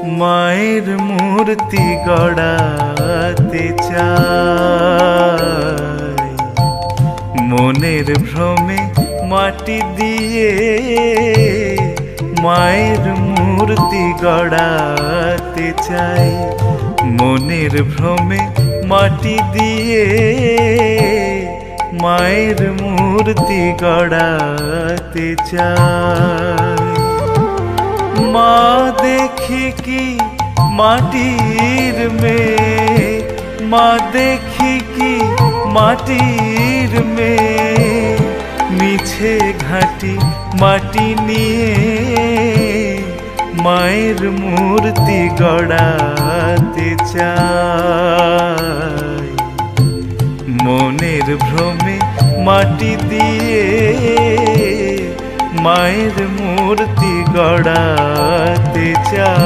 মায়ের মূর্তি গড়াতে চাই, মনের ভ্রমে মাটি দিয়ে মায়ের মূর্তি গড়াতে চাই, মনের ভ্রমে মাটি দিয়ে মায়ের মূর্তি গড়াতে চাই। মা দেখি কি মাটির মেয়ে, মা দেখি কি মাটির মেয়ে, মিছে ঘাটি মাটি নিয়ে মায়ের মূর্তি গড়াতে চাই, মনের ভ্রমে মাটি দিয়ে মায়ের মূর্তি গড়াতে চাই।